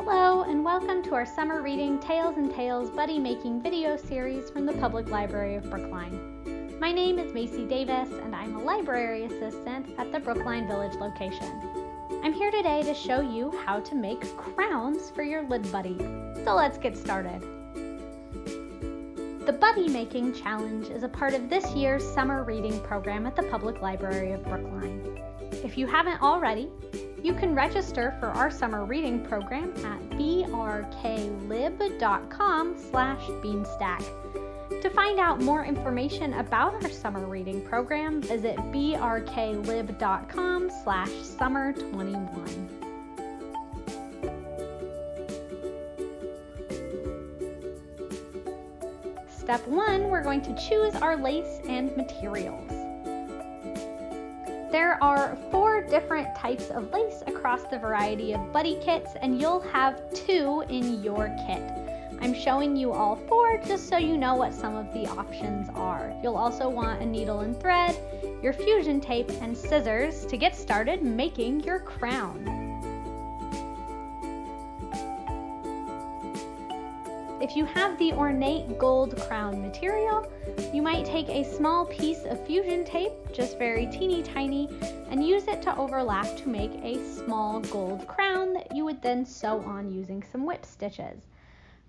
Hello and welcome to our summer reading Tales and Tales buddy making video series from the Public Library of Brookline. My name is Macy Davis and I'm a library assistant at the Brookline Village location. I'm here today to show you how to make crowns for your lid buddy. So let's get started. The Buddy Making Challenge is a part of this year's summer reading program at the Public Library of Brookline. If you haven't already, you can register for our summer reading program at brklib.com/beanstack. To find out more information about our summer reading program, visit brklib.com/summer21. Step 1, we're going to choose our lace and materials. There are 4 different types of lace across the variety of buddy kits, and you'll have 2 in your kit. I'm showing you all 4 just so you know what some of the options are. You'll also want a needle and thread, your fusion tape, and scissors to get started making your crown. If you have the ornate gold crown material, you might take a small piece of fusion tape, just very teeny tiny, and use it to overlap to make a small gold crown that you would then sew on using some whip stitches.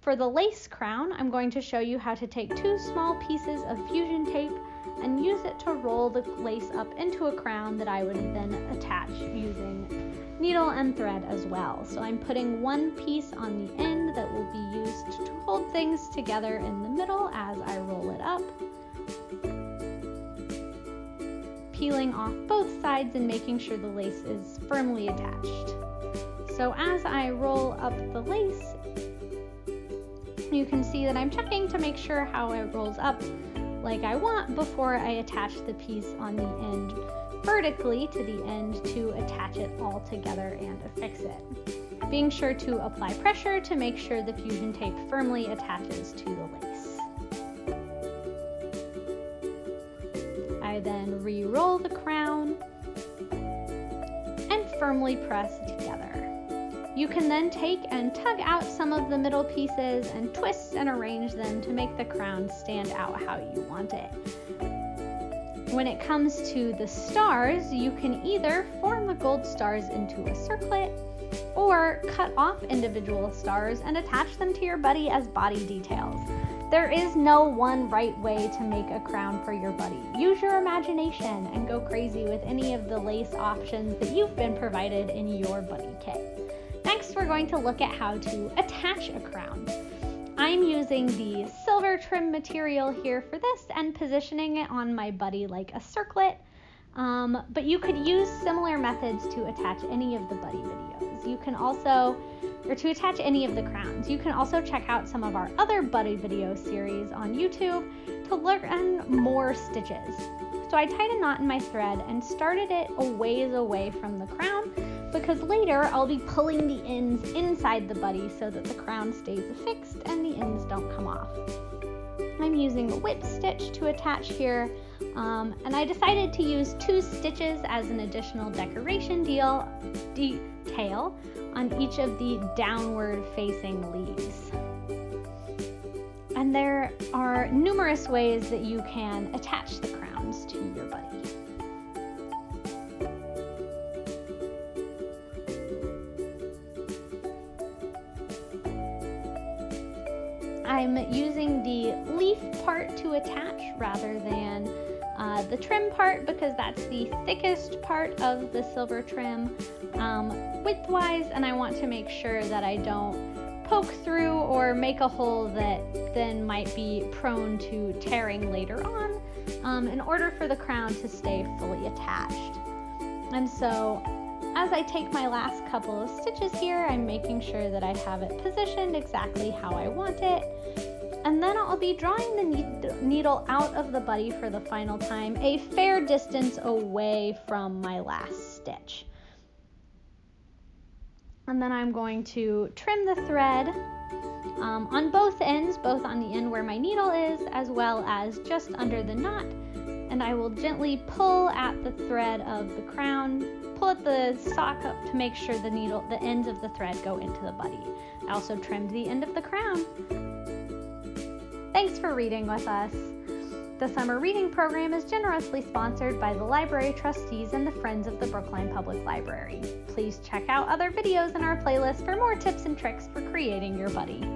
For the lace crown, I'm going to show you how to take 2 small pieces of fusion tape and use it to roll the lace up into a crown that I would then attach using needle and thread as well. So I'm putting 1 piece on the end that will be used to hold things together in the middle as I roll it up, peeling off both sides and making sure the lace is firmly attached. So as I roll up the lace, you can see that I'm checking to make sure how it rolls up like I want before I attach the piece on the end vertically to the end to attach it all together and affix it. Being sure to apply pressure to make sure the fusion tape firmly attaches to the lace. I then re-roll the crown and firmly press together. You can then take and tug out some of the middle pieces and twist and arrange them to make the crown stand out how you want it. When it comes to the stars, you can either form the gold stars into a circlet or cut off individual stars and attach them to your buddy as body details. There is no one right way to make a crown for your buddy. Use your imagination and go crazy with any of the lace options that you've been provided in your buddy kit. Next, we're going to look at how to attach a crown. I'm using the silver trim material here for this and positioning it on my buddy like a circlet, but you could use similar methods to attach any of the buddy videos. You can also, to attach any of the crowns. You can also check out some of our other buddy video series on YouTube to learn more stitches. So I tied a knot in my thread and started it a ways away from the crown, because later I'll be pulling the ends inside the buddy so that the crown stays affixed and the ends don't come off. I'm using a whip stitch to attach here, and I decided to use 2 stitches as an additional decoration detail on each of the downward facing leaves. And there are numerous ways that you can attach the crowns to your buddy. I'm using the leaf part to attach rather than the trim part, because that's the thickest part of the silver trim widthwise, and I want to make sure that I don't poke through or make a hole that then might be prone to tearing later on in order for the crown to stay fully attached. And so as I take my last couple of stitches here, I'm making sure that I have it positioned exactly how I want it. And then I'll be drawing the needle out of the buddy for the final time, a fair distance away from my last stitch. And then I'm going to trim the thread on both ends, both on the end where my needle is, as well as just under the knot. And I will gently pull at the thread of the crown pull at the sock up to make sure the ends of the thread go into the buddy. I also trimmed the end of the crown. Thanks for reading with us. The summer reading program is generously sponsored by the library trustees and the Friends of the Brookline Public Library. Please check out other videos in our playlist for more tips and tricks for creating your buddy.